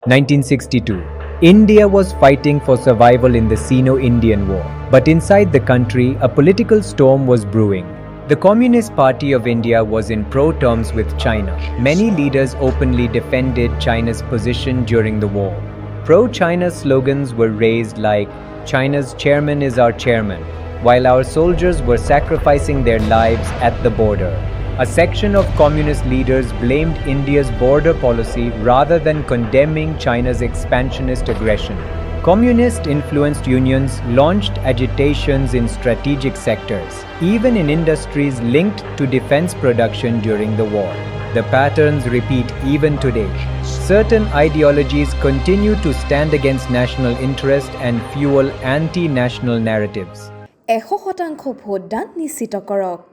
1962. India was fighting for survival in the Sino-Indian War. But inside the country, a political storm was brewing. The Communist Party of India was in pro-terms with China. Many leaders openly defended China's position during the war. Pro-China slogans were raised like, "China's chairman is our chairman," while our soldiers were sacrificing their lives at the border. A section of communist leaders blamed India's border policy rather than condemning China's expansionist aggression. Communist-influenced unions launched agitations in strategic sectors, even in industries linked to defense production during the war. The patterns repeat even today. Certain ideologies continue to stand against national interest and fuel anti-national narratives. 100% ভোটদান নিশ্চিত কৰক।